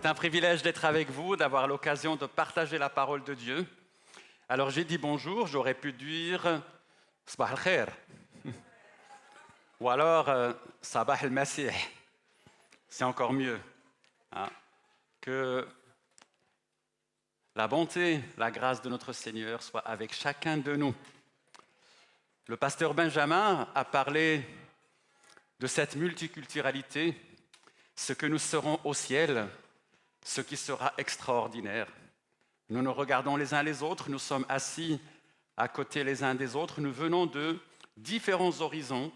un privilège d'être avec vous, d'avoir l'occasion de partager la parole de Dieu. Alors j'ai dit bonjour, j'aurais pu dire Sabah al-Khair ou alors Sabah al-Masih. C'est encore mieux. Hein, que la bonté, la grâce de notre Seigneur soit avec chacun de nous. Le pasteur Benjamin a parlé de cette multiculturalité, ce que nous serons au ciel, ce qui sera extraordinaire. Nous nous regardons les uns les autres, nous sommes assis à côté les uns des autres, nous venons de différents horizons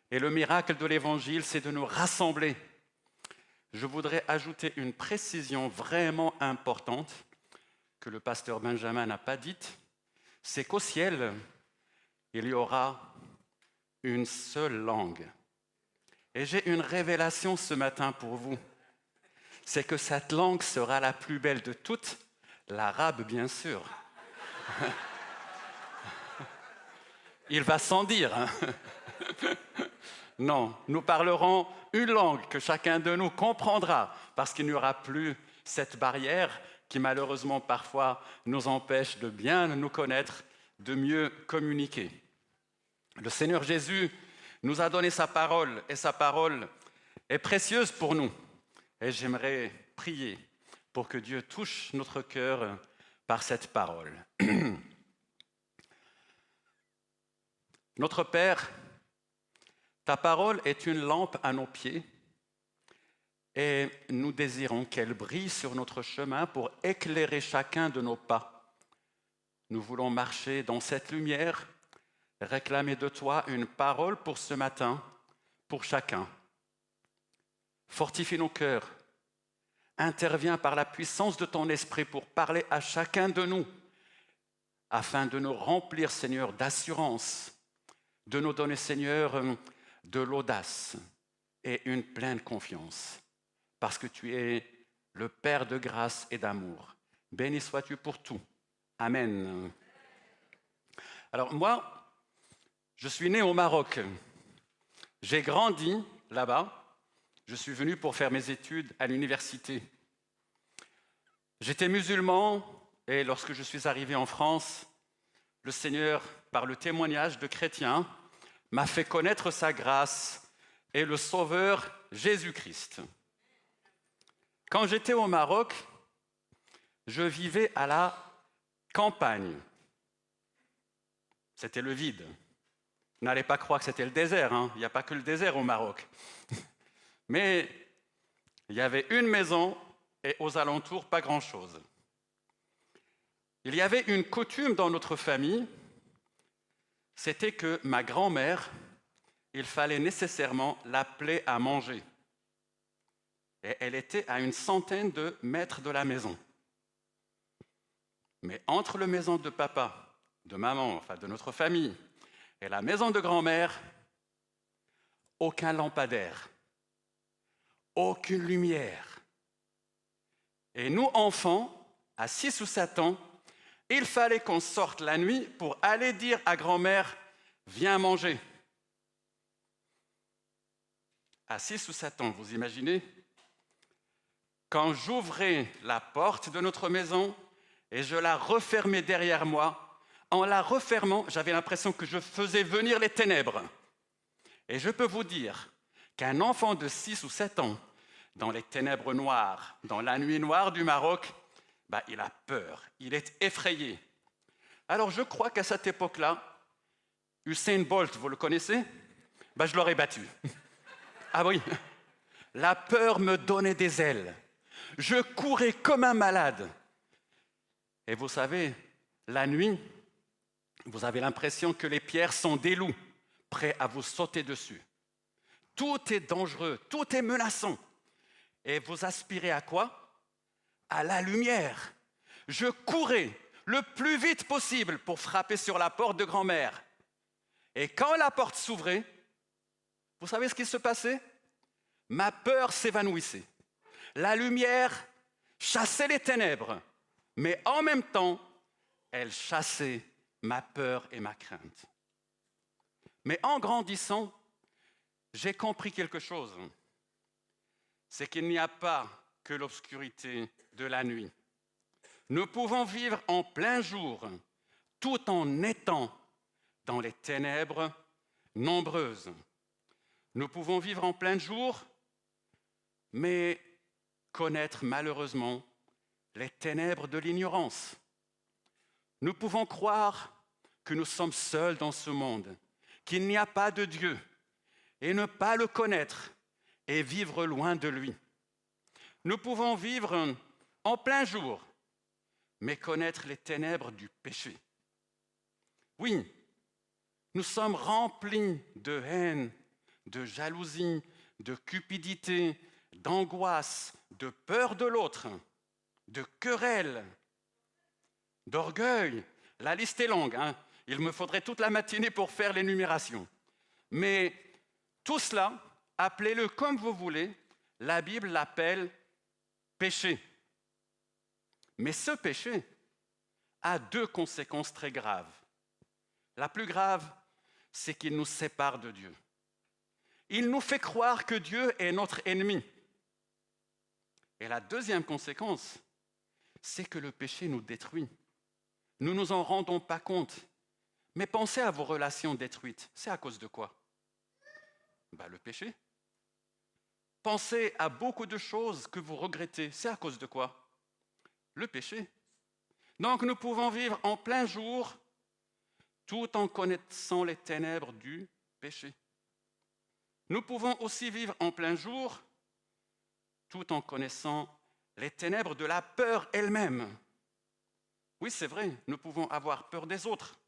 et le miracle de l'Évangile, c'est de nous rassembler. Je voudrais ajouter une précision vraiment importante que le pasteur Benjamin n'a pas dite, c'est qu'au ciel, il y aura une seule langue. Et j'ai une révélation ce matin pour vous. C'est que cette langue sera la plus belle de toutes, l'arabe bien sûr. Il va sans dire. Hein. Non, nous parlerons une langue que chacun de nous comprendra, parce qu'il n'y aura plus cette barrière qui malheureusement parfois nous empêche de bien nous connaître, de mieux communiquer. Le Seigneur Jésus nous a donné sa parole, et sa parole est précieuse pour nous. Et j'aimerais prier pour que Dieu touche notre cœur par cette parole. Notre Père, ta parole est une lampe à nos pieds, et nous désirons qu'elle brille sur notre chemin pour éclairer chacun de nos pas. Nous voulons marcher dans cette lumière, réclamer de toi une parole pour ce matin, pour chacun. Fortifie nos cœurs, interviens par la puissance de ton esprit pour parler à chacun de nous, afin de nous remplir, Seigneur, d'assurance, de nous donner, Seigneur, de l'audace et une pleine confiance, parce que tu es le Père de grâce et d'amour. Béni sois-tu pour tout. Amen. Alors moi, je suis né au Maroc. J'ai grandi là-bas. Je suis venu pour faire mes études à l'université. J'étais musulman et lorsque je suis arrivé en France, le Seigneur, par le témoignage de chrétiens, m'a fait connaître sa grâce et le Sauveur Jésus-Christ. Quand j'étais au Maroc, je vivais à la campagne. C'était le vide. N'allez pas croire que c'était le désert, hein. Il n'y a pas que le désert au Maroc. Mais il y avait une maison et aux alentours, pas grand-chose. Il y avait une coutume dans notre famille, c'était que ma grand-mère, il fallait nécessairement l'appeler à manger. Et elle était à 100 de mètres de la maison. Mais entre la maison de papa, de maman, enfin de notre famille, et la maison de grand-mère, aucun lampadaire, aucune lumière. Et nous, enfants, à 6 ou 7 ans, il fallait qu'on sorte la nuit pour aller dire à grand-mère « Viens manger ». À 6 ou 7 ans, vous imaginez? Quand j'ouvrais la porte de notre maison et je la refermais derrière moi, en la refermant, j'avais l'impression que je faisais venir les ténèbres. Et je peux vous dire qu'un enfant de 6 ou 7 ans, dans les ténèbres noires, dans la nuit noire du Maroc, il a peur, il est effrayé. Alors je crois qu'à cette époque-là, Usain Bolt, vous le connaissez? Je l'aurais battu. Ah oui, la peur me donnait des ailes. Je courais comme un malade. Et vous savez, la nuit, vous avez l'impression que les pierres sont des loups, prêts à vous sauter dessus. Tout est dangereux, tout est menaçant. Et vous aspirez à quoi? À la lumière. Je courais le plus vite possible pour frapper sur la porte de grand-mère. Et quand la porte s'ouvrait, vous savez ce qui se passait? Ma peur s'évanouissait. La lumière chassait les ténèbres, mais en même temps, elle chassait ma peur et ma crainte. Mais en grandissant, j'ai compris quelque chose. C'est qu'il n'y a pas que l'obscurité de la nuit. Nous pouvons vivre en plein jour tout en étant dans les ténèbres nombreuses. Nous pouvons vivre en plein jour, mais connaître malheureusement les ténèbres de l'ignorance. Nous pouvons croire que nous sommes seuls dans ce monde, qu'il n'y a pas de Dieu, et ne pas le connaître et vivre loin de lui. Nous pouvons vivre en plein jour, mais connaître les ténèbres du péché. Oui, nous sommes remplis de haine, de jalousie, de cupidité, d'angoisse, de peur de l'autre, de querelle, d'orgueil. La liste est longue, hein? Il me faudrait toute la matinée pour faire l'énumération. Mais tout cela, appelez-le comme vous voulez, la Bible l'appelle péché. Mais ce péché a deux conséquences très graves. La plus grave, c'est qu'il nous sépare de Dieu. Il nous fait croire que Dieu est notre ennemi. Et la deuxième conséquence, c'est que le péché nous détruit. Nous ne nous en rendons pas compte. Mais pensez à vos relations détruites. C'est à cause de quoi? Le péché. Pensez à beaucoup de choses que vous regrettez. C'est à cause de quoi? Le péché. Donc nous pouvons vivre en plein jour tout en connaissant les ténèbres du péché. Nous pouvons aussi vivre en plein jour tout en connaissant les ténèbres de la peur elle-même. Oui, c'est vrai, nous pouvons avoir peur des autres,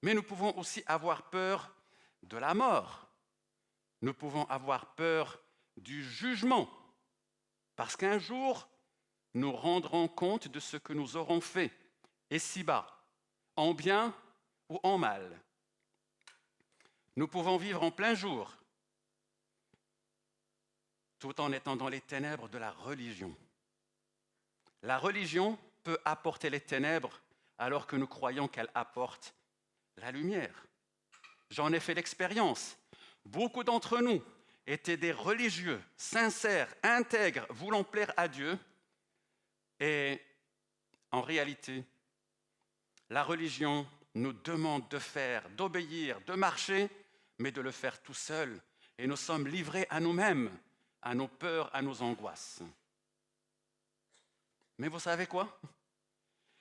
mais nous pouvons aussi avoir peur de la mort. Nous pouvons avoir peur du jugement, parce qu'un jour, nous rendrons compte de ce que nous aurons fait, ici-bas, en bien ou en mal. Nous pouvons vivre en plein jour, tout en étant dans les ténèbres de la religion. La religion peut apporter les ténèbres alors que nous croyons qu'elle apporte la lumière. J'en ai fait l'expérience. Beaucoup d'entre nous étaient des religieux, sincères, intègres, voulant plaire à Dieu. Et en réalité, la religion nous demande de faire, d'obéir, de marcher, mais de le faire tout seul. Et nous sommes livrés à nous-mêmes, à nos peurs, à nos angoisses. Mais vous savez quoi?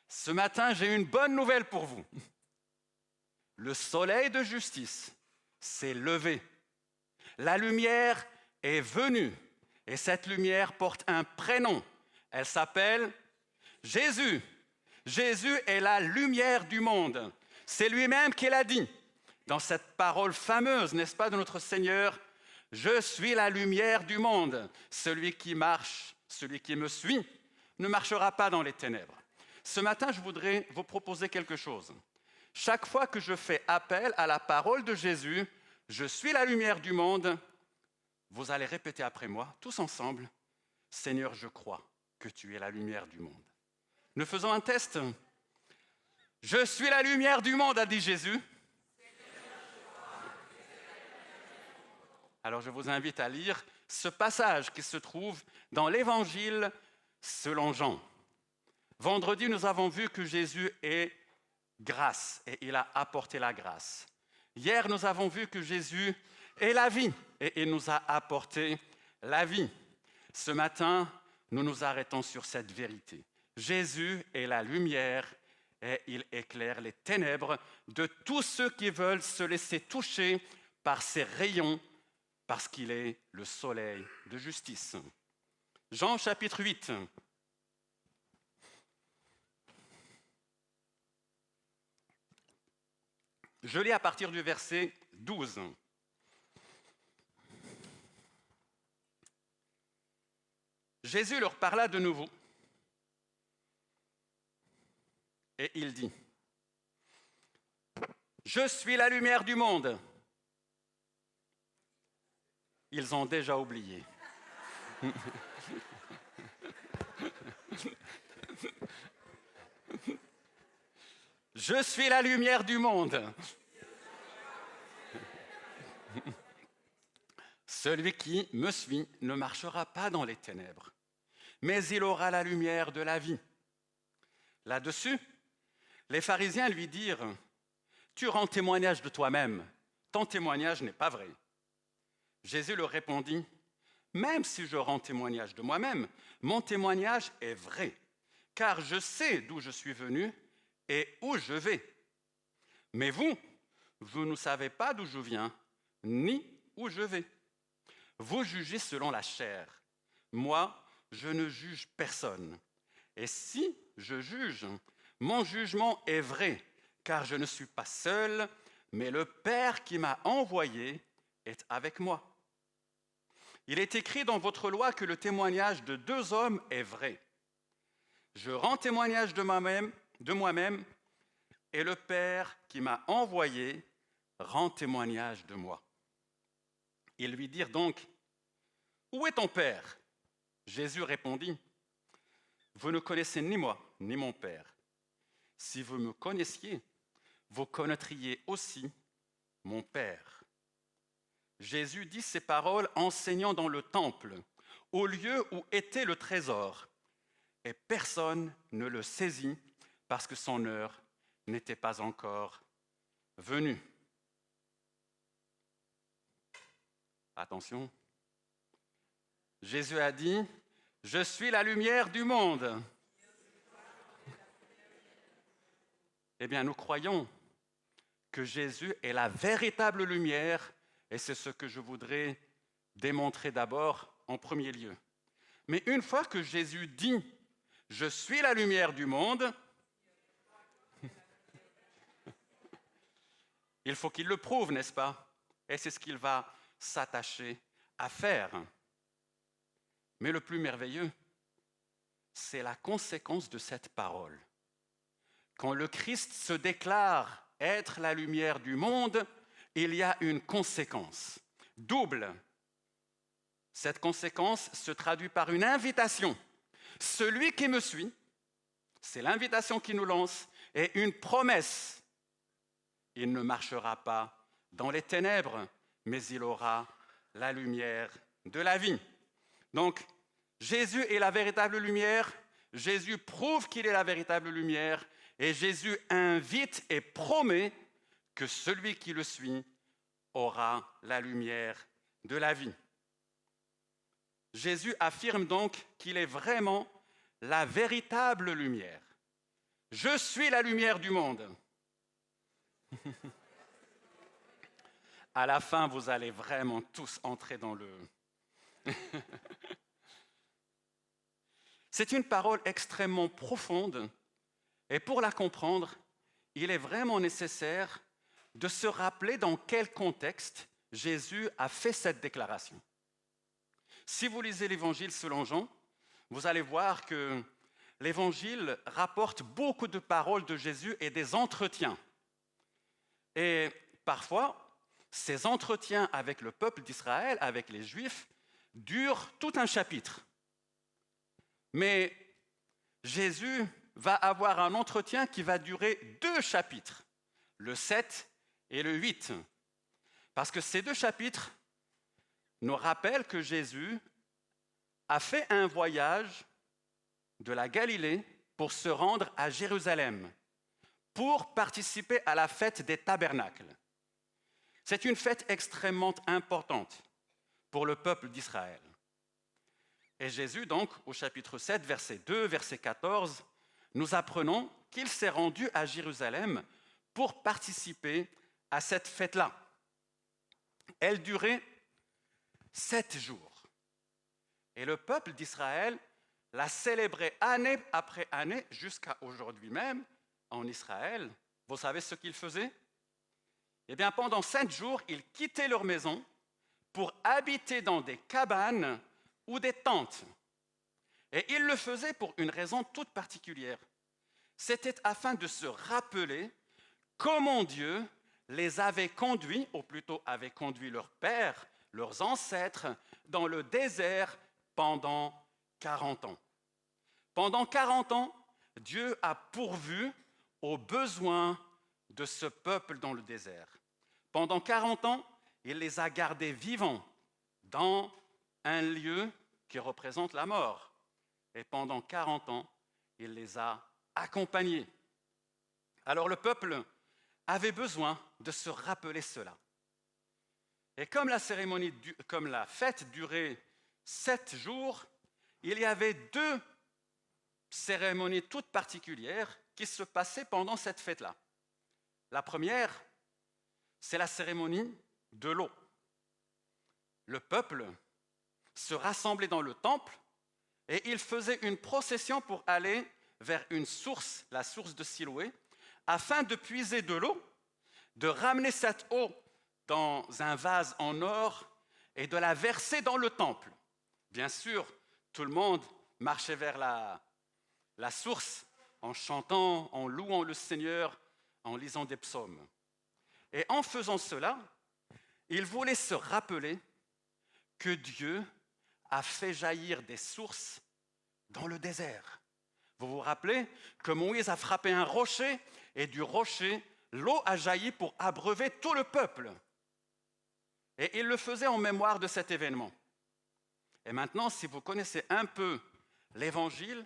Ce matin, j'ai une bonne nouvelle pour vous. Le soleil de justice s'est levé. La lumière est venue. Et cette lumière porte un prénom. Elle s'appelle Jésus. Jésus est la lumière du monde. C'est lui-même qui l'a dit dans cette parole fameuse, n'est-ce pas, de notre Seigneur? Je suis la lumière du monde. Celui qui marche, celui qui me suit, ne marchera pas dans les ténèbres. Ce matin, je voudrais vous proposer quelque chose. Chaque fois que je fais appel à la parole de Jésus, je suis la lumière du monde, vous allez répéter après moi, tous ensemble, Seigneur, je crois que tu es la lumière du monde. Nous faisons un test. Je suis la lumière du monde, a dit Jésus. Alors je vous invite à lire ce passage qui se trouve dans l'Évangile selon Jean. Vendredi, nous avons vu que Jésus est grâce et il a apporté la grâce. Hier, nous avons vu que Jésus est la vie et il nous a apporté la vie. Ce matin, nous nous arrêtons sur cette vérité. Jésus est la lumière et il éclaire les ténèbres de tous ceux qui veulent se laisser toucher par ses rayons parce qu'il est le soleil de justice. Jean chapitre 8. Je lis à partir du verset 12. Jésus leur parla de nouveau et il dit, « Je suis la lumière du monde. » Ils ont déjà oublié. Je suis la lumière du monde. Celui qui me suit ne marchera pas dans les ténèbres, mais il aura la lumière de la vie. » Là-dessus, les pharisiens lui dirent, « Tu rends témoignage de toi-même, ton témoignage n'est pas vrai. » Jésus leur répondit, « Même si je rends témoignage de moi-même, mon témoignage est vrai, car je sais d'où je suis venu et où je vais. Mais vous ne savez pas d'où je viens, ni où je vais. Vous jugez selon la chair. Moi, je ne juge personne. Et si je juge, mon jugement est vrai, car je ne suis pas seul, mais le Père qui m'a envoyé est avec moi. Il est écrit dans votre loi que le témoignage de 2 hommes est vrai. Je rends témoignage de moi-même, et le Père qui m'a envoyé rend témoignage de moi. » Ils lui dirent donc, « Où est ton Père ?» Jésus répondit, « Vous ne connaissez ni moi, ni mon Père. Si vous me connaissiez, vous connaîtriez aussi mon Père. » Jésus dit ces paroles enseignant dans le temple, au lieu où était le trésor, et personne ne le saisit parce que son heure n'était pas encore venue. Attention, Jésus a dit, « Je suis la lumière du monde. » Eh bien, nous croyons que Jésus est la véritable lumière, et c'est ce que je voudrais démontrer d'abord en premier lieu. Mais une fois que Jésus dit « Je suis la lumière du monde », il faut qu'il le prouve, n'est-ce pas? Et c'est ce qu'il va s'attacher à faire. Mais le plus merveilleux, c'est la conséquence de cette parole. Quand le Christ se déclare être la lumière du monde, il y a une conséquence double. Cette conséquence se traduit par une invitation. Celui qui me suit, c'est l'invitation qui nous lance, et une promesse. Il ne marchera pas dans les ténèbres, mais il aura la lumière de la vie. Donc, Jésus est la véritable lumière, Jésus prouve qu'il est la véritable lumière, et Jésus invite et promet que celui qui le suit aura la lumière de la vie. Jésus affirme donc qu'il est vraiment la véritable lumière. Je suis la lumière du monde. À la fin, vous allez vraiment tous entrer dans le... C'est une parole extrêmement profonde, et pour la comprendre, il est vraiment nécessaire de se rappeler dans quel contexte Jésus a fait cette déclaration. Si vous lisez l'Évangile selon Jean, vous allez voir que l'Évangile rapporte beaucoup de paroles de Jésus et des entretiens. Et parfois, ces entretiens avec le peuple d'Israël, avec les Juifs, durent tout un chapitre. Mais Jésus va avoir un entretien qui va durer 2 chapitres, le 7 et le 8. Parce que ces 2 chapitres nous rappellent que Jésus a fait un voyage de la Galilée pour se rendre à Jérusalem, pour participer à la fête des tabernacles. C'est une fête extrêmement importante pour le peuple d'Israël. Et Jésus, donc, au chapitre 7, verset 2, verset 14, nous apprenons qu'il s'est rendu à Jérusalem pour participer à cette fête-là. Elle durait 7 jours. Et le peuple d'Israël l'a célébrée année après année jusqu'à aujourd'hui même en Israël. Vous savez ce qu'ils faisaient? Eh bien, pendant 7 jours, ils quittaient leur maison pour habiter dans des cabanes ou des tentes. Et ils le faisaient pour une raison toute particulière. C'était afin de se rappeler comment Dieu les avait conduits, ou plutôt avait conduit leurs pères, leurs ancêtres, dans le désert pendant 40 ans. Pendant 40 ans, Dieu a pourvu aux besoins de ce peuple dans le désert. Pendant 40 ans, il les a gardés vivants dans un lieu qui représente la mort, et pendant 40 ans, il les a accompagnés. Alors le peuple avait besoin de se rappeler cela. Et comme la fête durait 7 jours, il y avait 2 cérémonies toutes particulières qui se passaient pendant cette fête-là. La première, c'est la cérémonie de l'eau. Le peuple se rassemblait dans le temple et il faisait une procession pour aller vers une source, la source de Siloé, afin de puiser de l'eau, de ramener cette eau dans un vase en or et de la verser dans le temple. Bien sûr, tout le monde marchait vers la source en chantant, en louant le Seigneur, en lisant des psaumes. Et en faisant cela, il voulait se rappeler que Dieu a fait jaillir des sources dans le désert. Vous vous rappelez que Moïse a frappé un rocher et du rocher, l'eau a jailli pour abreuver tout le peuple. Et il le faisait en mémoire de cet événement. Et maintenant, si vous connaissez un peu l'Évangile,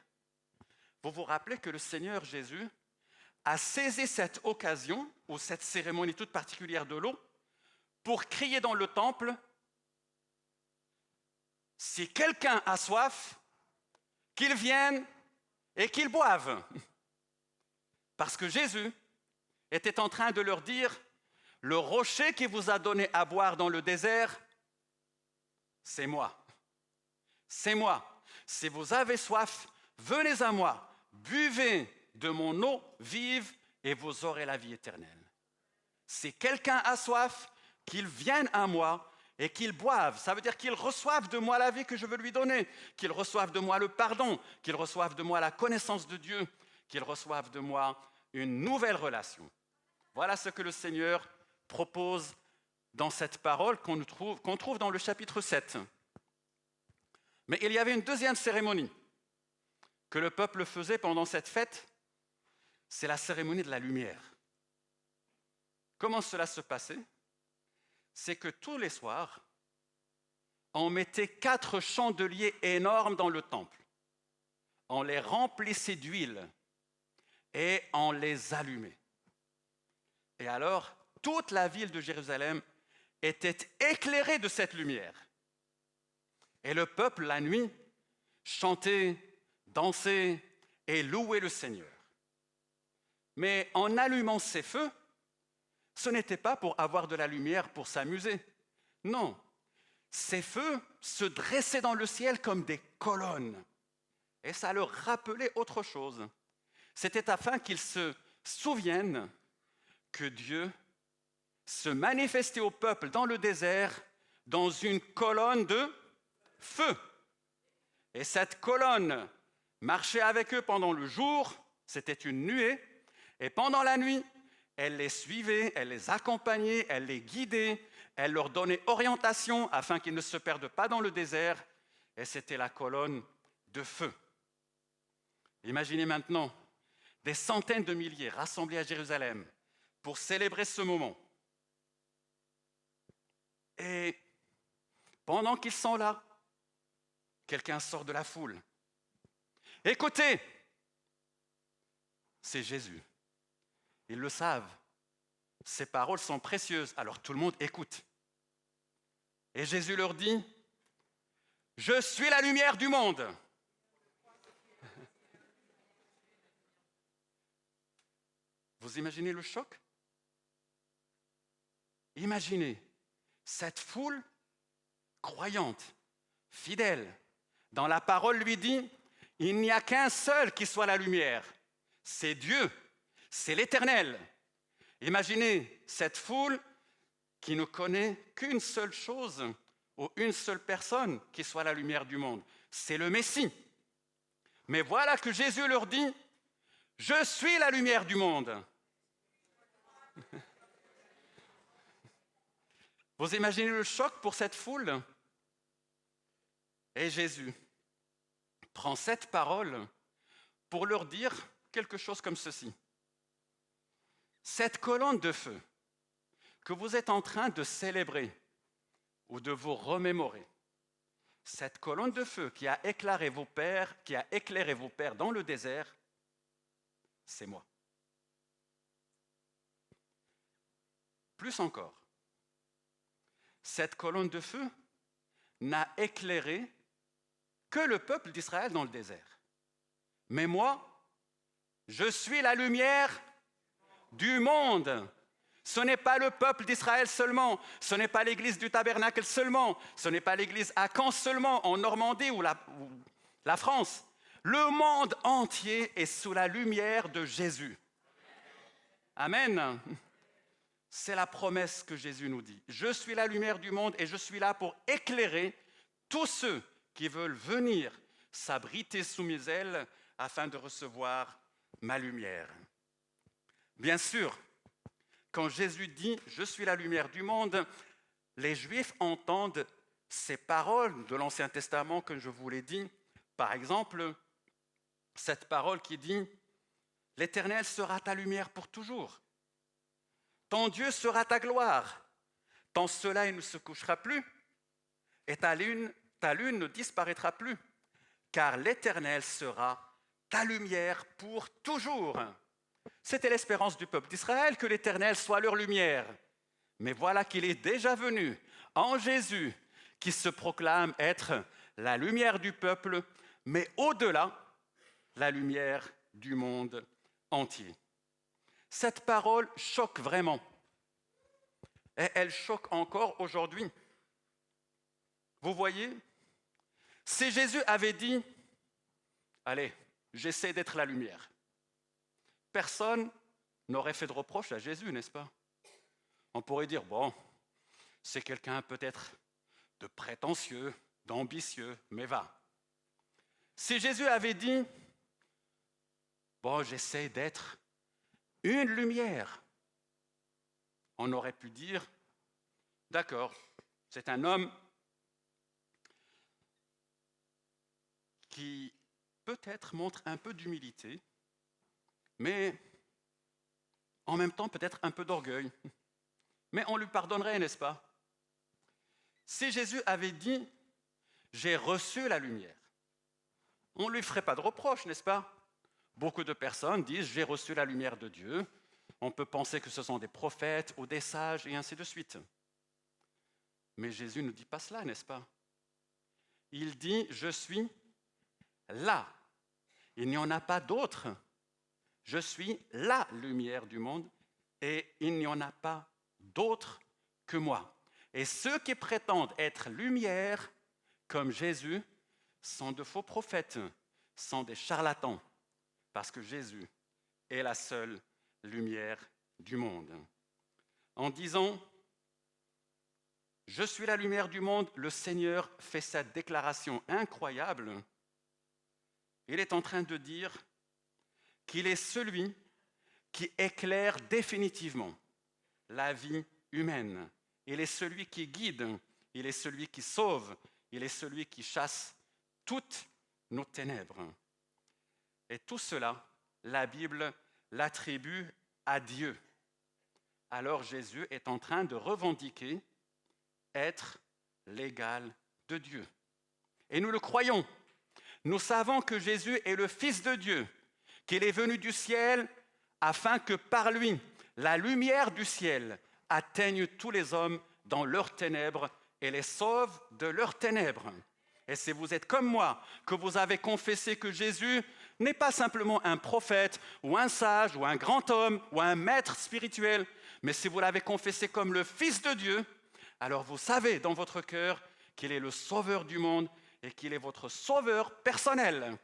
vous vous rappelez que le Seigneur Jésus a saisi cette occasion, ou cette cérémonie toute particulière de l'eau, pour crier dans le temple, « Si quelqu'un a soif, qu'il vienne et qu'il boive. » Parce que Jésus était en train de leur dire, « Le rocher qui vous a donné à boire dans le désert, c'est moi. C'est moi. Si vous avez soif, venez à moi, buvez de mon eau vive et vous aurez la vie éternelle. Si quelqu'un a soif, qu'il vienne à moi et qu'il boive. » Ça veut dire qu'il reçoive de moi la vie que je veux lui donner, qu'il reçoive de moi le pardon, qu'il reçoive de moi la connaissance de Dieu, qu'il reçoive de moi une nouvelle relation. Voilà ce que le Seigneur propose dans cette parole qu'on trouve dans le chapitre 7. Mais il y avait une deuxième cérémonie que le peuple faisait pendant cette fête, c'est la cérémonie de la lumière. Comment cela se passait? C'est que tous les soirs, on mettait 4 chandeliers énormes dans le temple. On les remplissait d'huile et on les allumait. Et alors, toute la ville de Jérusalem était éclairée de cette lumière. Et le peuple, la nuit, chantait, dansait et louait le Seigneur. Mais en allumant ces feux, ce n'était pas pour avoir de la lumière pour s'amuser. Non, ces feux se dressaient dans le ciel comme des colonnes. Et ça leur rappelait autre chose. C'était afin qu'ils se souviennent que Dieu se manifestait au peuple dans le désert dans une colonne de feu. Et cette colonne marchait avec eux pendant le jour, c'était une nuée, et pendant la nuit, elle les suivait, elle les accompagnait, elle les guidait, elle leur donnait orientation afin qu'ils ne se perdent pas dans le désert, et c'était la colonne de feu. Imaginez maintenant des centaines de milliers rassemblés à Jérusalem pour célébrer ce moment. Et pendant qu'ils sont là, quelqu'un sort de la foule. « Écoutez, c'est Jésus. » Ils le savent. Ces paroles sont précieuses, alors tout le monde écoute. Et Jésus leur dit, « Je suis la lumière du monde. » Vous imaginez le choc? Imaginez cette foule croyante, fidèle, dans la parole lui dit, « Il n'y a qu'un seul qui soit la lumière, c'est Dieu, c'est l'Éternel. » Imaginez cette foule qui ne connaît qu'une seule chose ou une seule personne qui soit la lumière du monde, c'est le Messie. Mais voilà que Jésus leur dit, « Je suis la lumière du monde. » Vous imaginez le choc pour cette foule? Et Jésus prend cette parole pour leur dire quelque chose comme ceci. Cette colonne de feu que vous êtes en train de célébrer ou de vous remémorer, cette colonne de feu qui a éclairé vos pères dans le désert, c'est moi. Plus encore, cette colonne de feu n'a éclairé que le peuple d'Israël dans le désert. Mais moi, je suis la lumière du monde. Ce n'est pas le peuple d'Israël seulement, ce n'est pas l'église du Tabernacle seulement, ce n'est pas l'église à Caen seulement, en Normandie ou la France. Le monde entier est sous la lumière de Jésus. Amen. C'est la promesse que Jésus nous dit. Je suis la lumière du monde et je suis là pour éclairer tous ceux qui veulent venir s'abriter sous mes ailes afin de recevoir ma lumière. Bien sûr, quand Jésus dit « Je suis la lumière du monde », les Juifs entendent ces paroles de l'Ancien Testament que je vous l'ai dit. Par exemple, cette parole qui dit « L'Éternel sera ta lumière pour toujours. Ton Dieu sera ta gloire. Ton soleil ne se couchera plus et ta lune ne disparaîtra plus, car l'Éternel sera ta lumière pour toujours. » C'était l'espérance du peuple d'Israël que l'Éternel soit leur lumière. Mais voilà qu'il est déjà venu en Jésus, qui se proclame être la lumière du peuple, mais au-delà, la lumière du monde entier. Cette parole choque vraiment. Et elle choque encore aujourd'hui. Vous voyez, si Jésus avait dit « Allez, j'essaie d'être la lumière », personne n'aurait fait de reproche à Jésus, n'est-ce pas? On pourrait dire, bon, c'est quelqu'un peut-être de prétentieux, d'ambitieux, mais va. Si Jésus avait dit, bon, j'essaie d'être une lumière, on aurait pu dire, d'accord, c'est un homme qui peut-être montre un peu d'humilité, mais en même temps peut-être un peu d'orgueil. Mais on lui pardonnerait, n'est-ce pas? Si Jésus avait dit « J'ai reçu la lumière », on ne lui ferait pas de reproche, n'est-ce pas? Beaucoup de personnes disent « J'ai reçu la lumière de Dieu ». On peut penser que ce sont des prophètes ou des sages et ainsi de suite. Mais Jésus ne dit pas cela, n'est-ce pas? Il dit « Je suis là ». Il n'y en a pas d'autre. Je suis la lumière du monde et il n'y en a pas d'autre que moi. Et ceux qui prétendent être lumière, comme Jésus, sont de faux prophètes, sont des charlatans, parce que Jésus est la seule lumière du monde. En disant « Je suis la lumière du monde », le Seigneur fait cette déclaration incroyable. Il est en train de dire qu'il est celui qui éclaire définitivement la vie humaine. Il est celui qui guide, il est celui qui sauve, il est celui qui chasse toutes nos ténèbres. Et tout cela, la Bible l'attribue à Dieu. Alors Jésus est en train de revendiquer être l'égal de Dieu. Et nous le croyons. Nous savons que Jésus est le Fils de Dieu, qu'il est venu du ciel afin que par lui, la lumière du ciel atteigne tous les hommes dans leurs ténèbres et les sauve de leurs ténèbres. Et si vous êtes comme moi, que vous avez confessé que Jésus n'est pas simplement un prophète ou un sage ou un grand homme ou un maître spirituel, mais si vous l'avez confessé comme le Fils de Dieu, alors vous savez dans votre cœur qu'il est le sauveur du monde et qu'il est votre sauveur personnel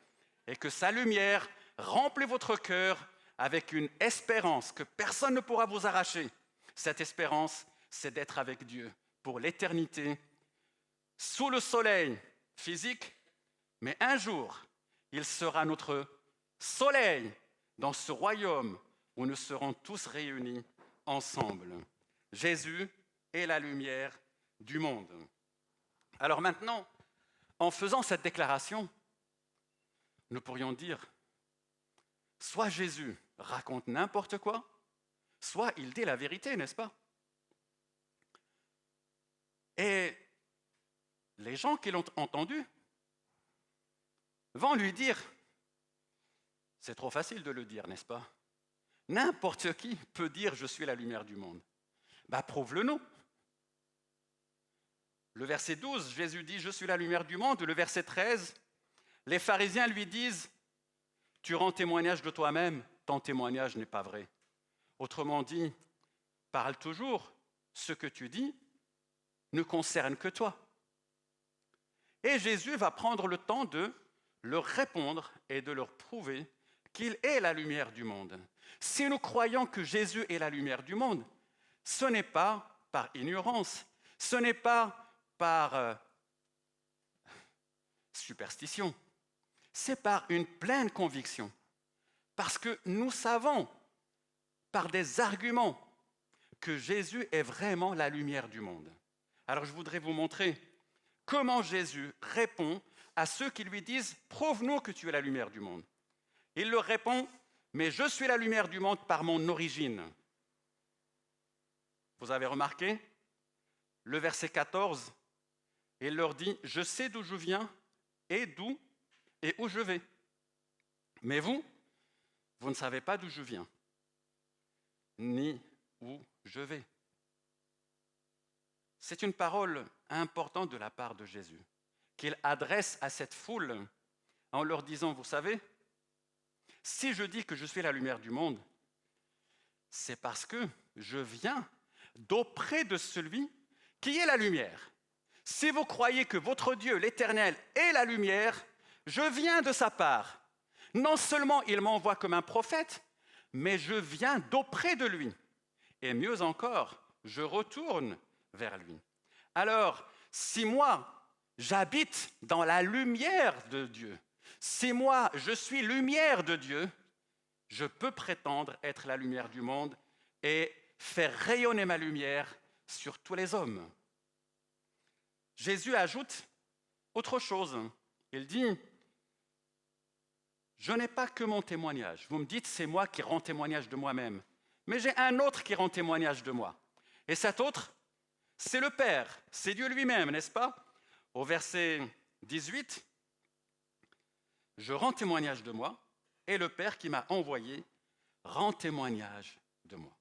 et que sa lumière remplit votre cœur avec une espérance que personne ne pourra vous arracher. Cette espérance, c'est d'être avec Dieu pour l'éternité, sous le soleil physique, mais un jour, il sera notre soleil dans ce royaume où nous serons tous réunis ensemble. Jésus est la lumière du monde. Alors maintenant, en faisant cette déclaration, nous pourrions dire, soit Jésus raconte n'importe quoi, soit il dit la vérité, n'est-ce pas? Et les gens qui l'ont entendu vont lui dire, c'est trop facile de le dire, n'est-ce pas? N'importe qui peut dire je suis la lumière du monde. Prouve-le-nous. Le verset 12, Jésus dit je suis la lumière du monde. Le verset 13, les pharisiens lui disent tu rends témoignage de toi-même, ton témoignage n'est pas vrai. Autrement dit, parle toujours, ce que tu dis ne concerne que toi. Et Jésus va prendre le temps de leur répondre et de leur prouver qu'il est la lumière du monde. Si nous croyons que Jésus est la lumière du monde, ce n'est pas par ignorance, ce n'est pas par superstition, c'est par une pleine conviction. Parce que nous savons, par des arguments, que Jésus est vraiment la lumière du monde. Alors je voudrais vous montrer comment Jésus répond à ceux qui lui disent « Prouve-nous que tu es la lumière du monde ». Il leur répond « Mais je suis la lumière du monde par mon origine ». Vous avez remarqué? Le verset 14, il leur dit « Je sais d'où je viens et où je vais. Mais vous ne savez pas d'où je viens, ni où je vais. » C'est une parole importante de la part de Jésus, qu'il adresse à cette foule en leur disant, vous savez, si je dis que je suis la lumière du monde, c'est parce que je viens d'auprès de celui qui est la lumière. Si vous croyez que votre Dieu, l'Éternel, est la lumière, je viens de sa part. Non seulement il m'envoie comme un prophète, mais je viens d'auprès de lui. Et mieux encore, je retourne vers lui. Alors, si moi, j'habite dans la lumière de Dieu, si moi, je suis lumière de Dieu, je peux prétendre être la lumière du monde et faire rayonner ma lumière sur tous les hommes. Jésus ajoute autre chose. Il dit, je n'ai pas que mon témoignage. Vous me dites, c'est moi qui rends témoignage de moi-même. Mais j'ai un autre qui rend témoignage de moi. Et cet autre, c'est le Père, c'est Dieu lui-même, n'est-ce pas? Au verset 18, je rends témoignage de moi, et le Père qui m'a envoyé rend témoignage de moi.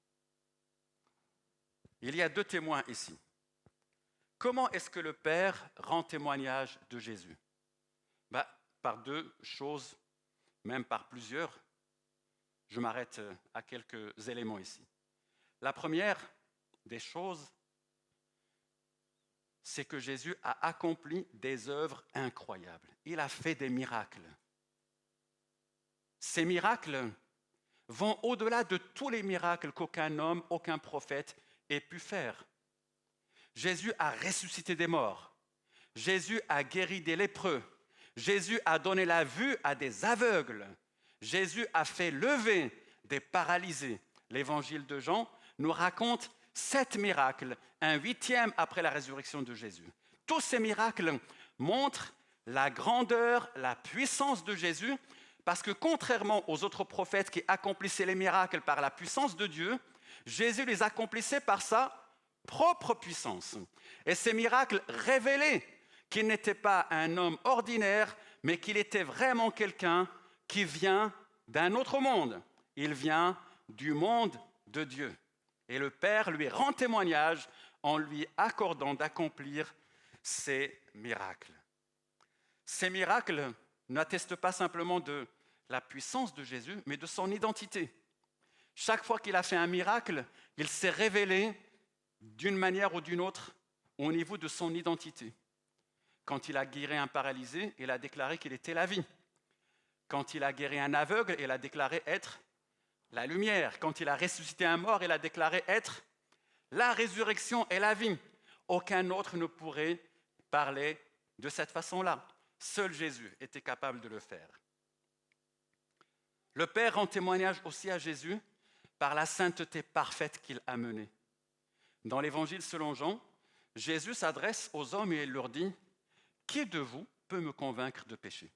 Il y a deux témoins ici. Comment est-ce que le Père rend témoignage de Jésus? Par deux choses, même par plusieurs. Je m'arrête à quelques éléments ici. La première des choses, c'est que Jésus a accompli des œuvres incroyables. Il a fait des miracles. Ces miracles vont au-delà de tous les miracles qu'aucun homme, aucun prophète ait pu faire. Jésus a ressuscité des morts. Jésus a guéri des lépreux. Jésus a donné la vue à des aveugles. Jésus a fait lever des paralysés. L'évangile de Jean nous raconte 7 miracles, un 8e après la résurrection de Jésus. Tous ces miracles montrent la grandeur, la puissance de Jésus, parce que contrairement aux autres prophètes qui accomplissaient les miracles par la puissance de Dieu, Jésus les accomplissait par sa propre puissance. Et ces miracles révélaient qu'il n'était pas un homme ordinaire, mais qu'il était vraiment quelqu'un qui vient d'un autre monde. Il vient du monde de Dieu. Et le Père lui rend témoignage en lui accordant d'accomplir ces miracles. Ces miracles n'attestent pas simplement de la puissance de Jésus, mais de son identité. Chaque fois qu'il a fait un miracle, il s'est révélé d'une manière ou d'une autre au niveau de son identité. Quand il a guéri un paralysé, il a déclaré qu'il était la vie. Quand il a guéri un aveugle, il a déclaré être la lumière. Quand il a ressuscité un mort, il a déclaré être la résurrection et la vie. Aucun autre ne pourrait parler de cette façon-là. Seul Jésus était capable de le faire. Le Père rend témoignage aussi à Jésus par la sainteté parfaite qu'il a menée. Dans l'Évangile selon Jean, Jésus s'adresse aux hommes et il leur dit « Qui de vous peut me convaincre de péché ?»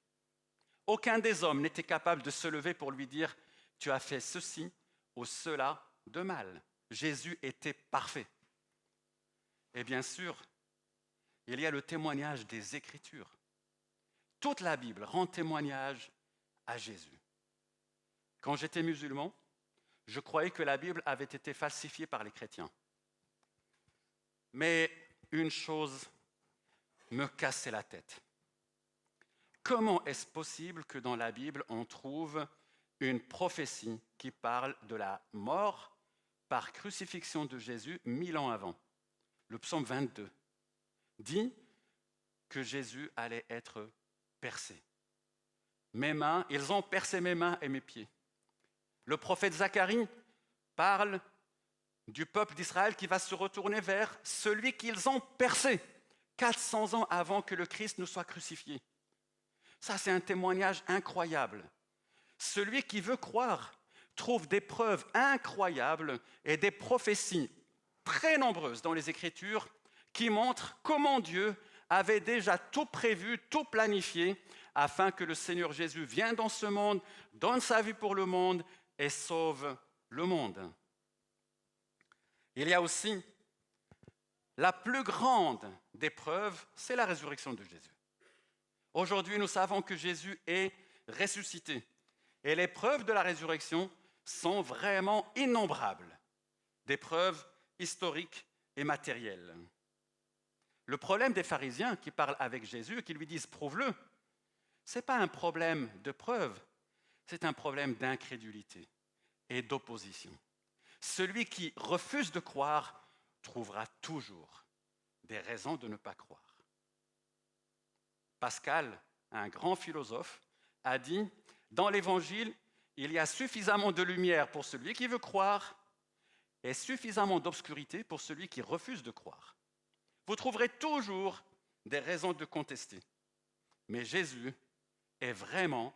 Aucun des hommes n'était capable de se lever pour lui dire « Tu as fait ceci ou cela de mal ». Jésus était parfait. Et bien sûr, il y a le témoignage des Écritures. Toute la Bible rend témoignage à Jésus. Quand j'étais musulman, je croyais que la Bible avait été falsifiée par les chrétiens. Mais une chose me cassait la tête. Comment est-ce possible que dans la Bible, on trouve une prophétie qui parle de la mort par crucifixion de Jésus 1000 ans avant? Le psaume 22 dit que Jésus allait être percé. Mes mains, ils ont percé mes mains et mes pieds. Le prophète Zacharie parle du peuple d'Israël qui va se retourner vers celui qu'ils ont percé 400 ans avant que le Christ ne soit crucifié. Ça, c'est un témoignage incroyable. Celui qui veut croire trouve des preuves incroyables et des prophéties très nombreuses dans les Écritures qui montrent comment Dieu avait déjà tout prévu, tout planifié, afin que le Seigneur Jésus vienne dans ce monde, donne sa vie pour le monde et sauve le monde. Il y a aussi la plus grande des preuves, c'est la résurrection de Jésus. Aujourd'hui, nous savons que Jésus est ressuscité. Et les preuves de la résurrection sont vraiment innombrables. Des preuves historiques et matérielles. Le problème des pharisiens qui parlent avec Jésus et qui lui disent « prouve-le », ce n'est pas un problème de preuve, c'est un problème d'incrédulité et d'opposition. Celui qui refuse de croire trouvera toujours des raisons de ne pas croire. Pascal, un grand philosophe, a dit « Dans l'Évangile, il y a suffisamment de lumière pour celui qui veut croire et suffisamment d'obscurité pour celui qui refuse de croire. » Vous trouverez toujours des raisons de contester. Mais Jésus est vraiment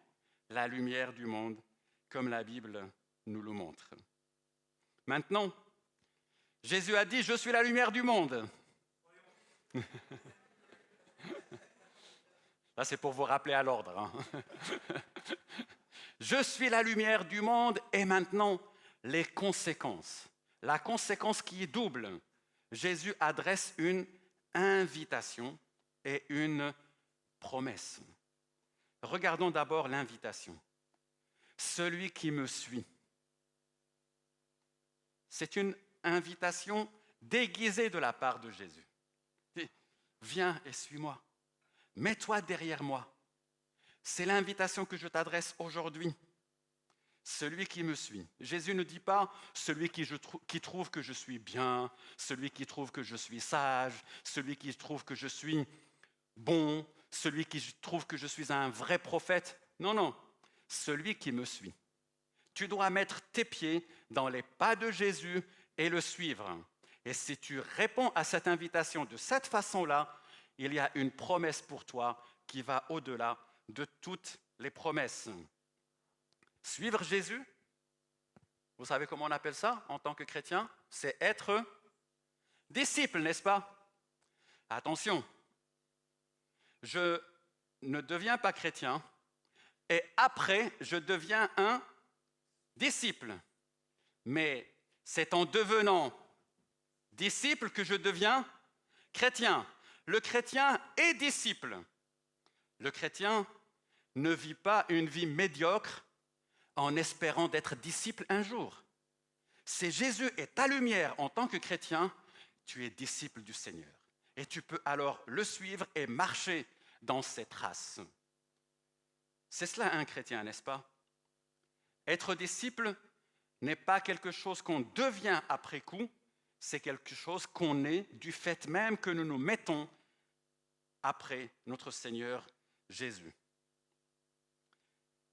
la lumière du monde, comme la Bible nous le montre. Maintenant, Jésus a dit « Je suis la lumière du monde ». Là, c'est pour vous rappeler à l'ordre. Hein. Je suis la lumière du monde et maintenant, les conséquences. La conséquence qui est double. Jésus adresse une invitation et une promesse. Regardons d'abord l'invitation. Celui qui me suit. C'est une invitation déguisée de la part de Jésus. Viens et suis-moi. Mets-toi derrière moi. C'est l'invitation que je t'adresse aujourd'hui. Celui qui me suit. Jésus ne dit pas celui qui trouve que je suis bien, celui qui trouve que je suis sage, celui qui trouve que je suis bon, celui qui trouve que je suis un vrai prophète. Non, non, celui qui me suit. Tu dois mettre tes pieds dans les pas de Jésus et le suivre. Et si tu réponds à cette invitation de cette façon-là, il y a une promesse pour toi qui va au-delà de toutes les promesses. Suivre Jésus, vous savez comment on appelle ça en tant que chrétien? C'est être disciple, n'est-ce pas? Attention, je ne deviens pas chrétien et après, je deviens un disciple. Mais c'est en devenant disciple que je deviens chrétien. Le chrétien est disciple. Le chrétien ne vit pas une vie médiocre en espérant d'être disciple un jour. Si Jésus est ta lumière en tant que chrétien, tu es disciple du Seigneur. Et tu peux alors le suivre et marcher dans ses traces. C'est cela un chrétien, n'est-ce pas? Être disciple n'est pas quelque chose qu'on devient après coup, c'est quelque chose qu'on est du fait même que nous nous mettons après notre Seigneur Jésus.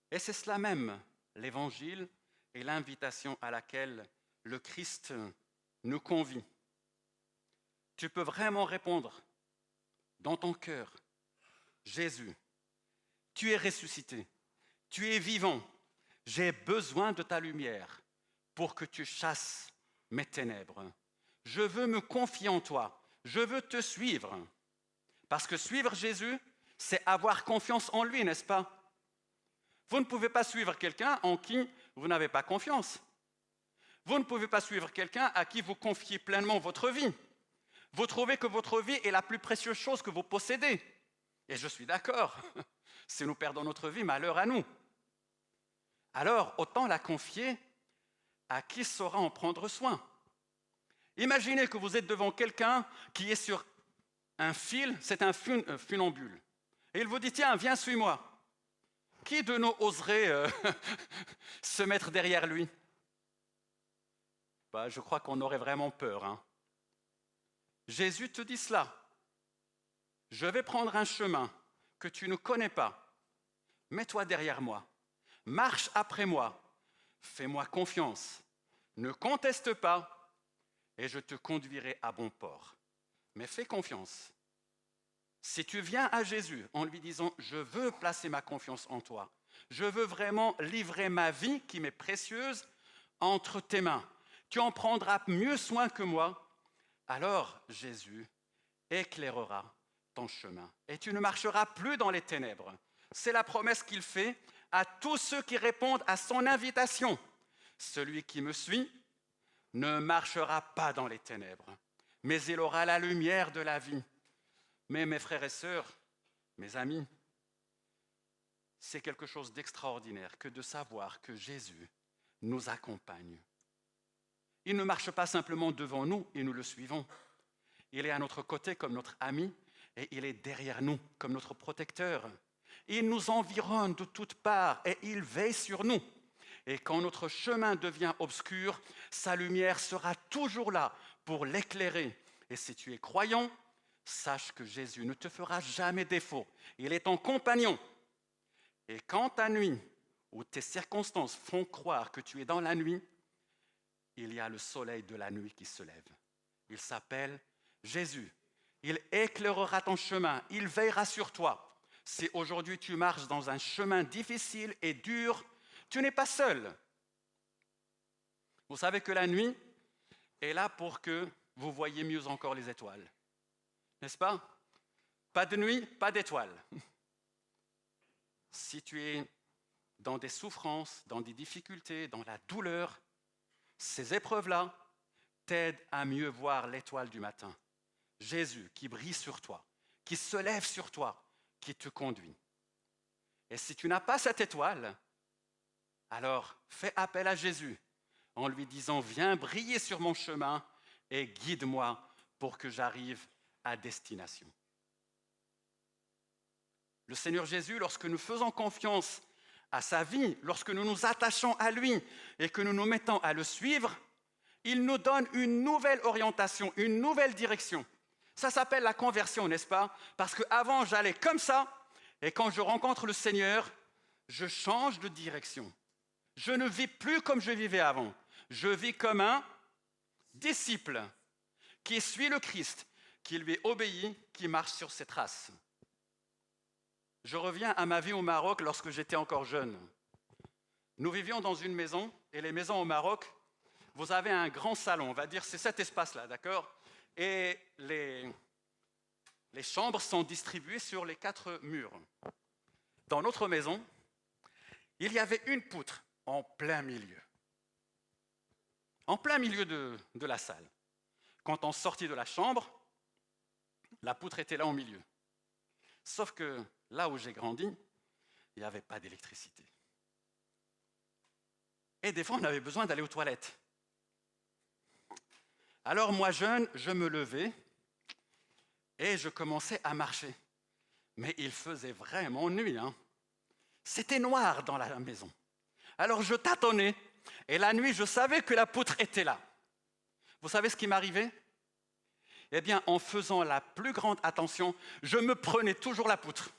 Et c'est cela même, l'Évangile et l'invitation à laquelle le Christ nous convie. Tu peux vraiment répondre dans ton cœur, Jésus, tu es ressuscité, tu es vivant, j'ai besoin de ta lumière pour que tu chasses mes ténèbres. Je veux me confier en toi, je veux te suivre. Parce que suivre Jésus, c'est avoir confiance en lui, n'est-ce pas? Vous ne pouvez pas suivre quelqu'un en qui vous n'avez pas confiance. Vous ne pouvez pas suivre quelqu'un à qui vous confiez pleinement votre vie. Vous trouvez que votre vie est la plus précieuse chose que vous possédez. Et je suis d'accord. Si nous perdons notre vie, malheur à nous. Alors, autant la confier à qui saura en prendre soin. Imaginez que vous êtes devant quelqu'un qui est sur un fil, c'est un funambule. Et il vous dit, tiens, viens, suis-moi. Qui de nous oserait se mettre derrière lui? Je crois qu'on aurait vraiment peur. Hein. Jésus te dit cela. Je vais prendre un chemin que tu ne connais pas. Mets-toi derrière moi. Marche après moi. Fais-moi confiance. Ne conteste pas et je te conduirai à bon port. Mais fais confiance. Si tu viens à Jésus en lui disant « Je veux placer ma confiance en toi. Je veux vraiment livrer ma vie qui m'est précieuse entre tes mains. Tu en prendras mieux soin que moi. » Alors Jésus éclairera ton chemin et tu ne marcheras plus dans les ténèbres. C'est la promesse qu'il fait à tous ceux qui répondent à son invitation. Celui qui me suit ne marchera pas dans les ténèbres, mais il aura la lumière de la vie. Mais mes frères et sœurs, mes amis, c'est quelque chose d'extraordinaire que de savoir que Jésus nous accompagne. Il ne marche pas simplement devant nous et nous le suivons. Il est à notre côté comme notre ami et il est derrière nous comme notre protecteur. Il nous environne de toutes parts et il veille sur nous. Et quand notre chemin devient obscur, sa lumière sera toujours là pour l'éclairer. Et si tu es croyant, sache que Jésus ne te fera jamais défaut. Il est ton compagnon. Et quand ta nuit ou tes circonstances font croire que tu es dans la nuit, il y a le soleil de la nuit qui se lève. Il s'appelle Jésus. Il éclairera ton chemin. Il veillera sur toi. Si aujourd'hui tu marches dans un chemin difficile et dur, tu n'es pas seul. Vous savez que la nuit est là pour que vous voyiez mieux encore les étoiles. N'est-ce pas? Pas de nuit, pas d'étoiles. Si tu es dans des souffrances, dans des difficultés, dans la douleur, ces épreuves-là t'aident à mieux voir l'étoile du matin. Jésus qui brille sur toi, qui se lève sur toi, qui te conduit. Et si tu n'as pas cette étoile, alors fais appel à Jésus en lui disant « Viens briller sur mon chemin et guide-moi pour que j'arrive à destination. » Le Seigneur Jésus, lorsque nous faisons confiance à sa vie, lorsque nous nous attachons à lui et que nous nous mettons à le suivre, il nous donne une nouvelle orientation, une nouvelle direction. Ça s'appelle la conversion, n'est-ce pas? Parce qu'avant, j'allais comme ça, et quand je rencontre le Seigneur, je change de direction. Je ne vis plus comme je vivais avant. Je vis comme un disciple qui suit le Christ, qui lui obéit, qui marche sur ses traces. Je reviens à ma vie au Maroc lorsque j'étais encore jeune. Nous vivions dans une maison, et les maisons au Maroc, vous avez un grand salon, on va dire, c'est cet espace-là, d'accord? Et les chambres sont distribuées sur les 4 murs. Dans notre maison, il y avait une poutre en plein milieu. En plein milieu de la salle. Quand on sortit de la chambre, la poutre était là au milieu. Sauf que là où j'ai grandi, il n'y avait pas d'électricité. Et des fois, on avait besoin d'aller aux toilettes. Alors moi, jeune, je me levais et je commençais à marcher. Mais il faisait vraiment nuit. C'était noir dans la maison. Alors je tâtonnais et la nuit, je savais que la poutre était là. Vous savez ce qui m'arrivait? Eh bien, en faisant la plus grande attention, je me prenais toujours la poutre.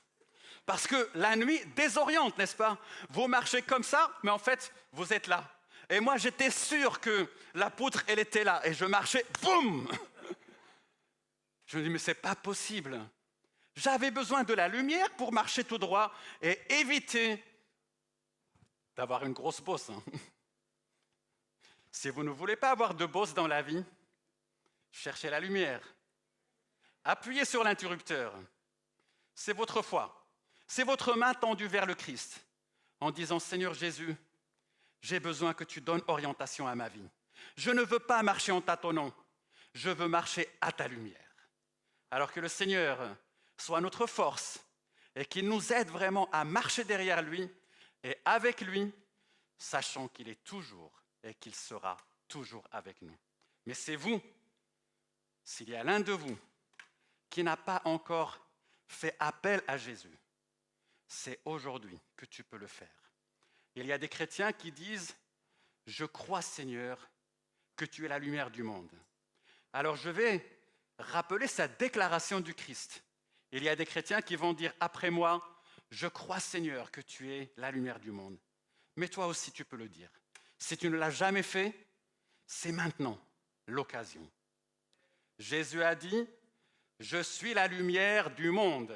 Parce que la nuit désoriente, n'est-ce pas? Vous marchez comme ça, mais en fait, vous êtes là. Et moi, j'étais sûr que la poutre, elle était là. Et je marchais, boum! Je me dis, mais c'est pas possible. J'avais besoin de la lumière pour marcher tout droit et éviter d'avoir une grosse bosse. Si vous ne voulez pas avoir de bosse dans la vie, cherchez la lumière. Appuyez sur l'interrupteur. C'est votre foi. C'est votre main tendue vers le Christ en disant « Seigneur Jésus, j'ai besoin que tu donnes orientation à ma vie. Je ne veux pas marcher en tâtonnant. je veux marcher à ta lumière. Alors que le Seigneur soit notre force et qu'il nous aide vraiment à marcher derrière lui et avec lui, sachant qu'il est toujours et qu'il sera toujours avec nous. Mais c'est vous, s'il y a l'un de vous qui n'a pas encore fait appel à Jésus, c'est aujourd'hui que tu peux le faire. Il y a des chrétiens qui disent « Je crois, Seigneur, que tu es la lumière du monde ». Alors je vais rappeler cette déclaration du Christ. Il y a des chrétiens qui vont dire après moi « Je crois, Seigneur, que tu es la lumière du monde ». Mais toi aussi, tu peux le dire. Si tu ne l'as jamais fait, c'est maintenant l'occasion. Jésus a dit « Je suis la lumière du monde ».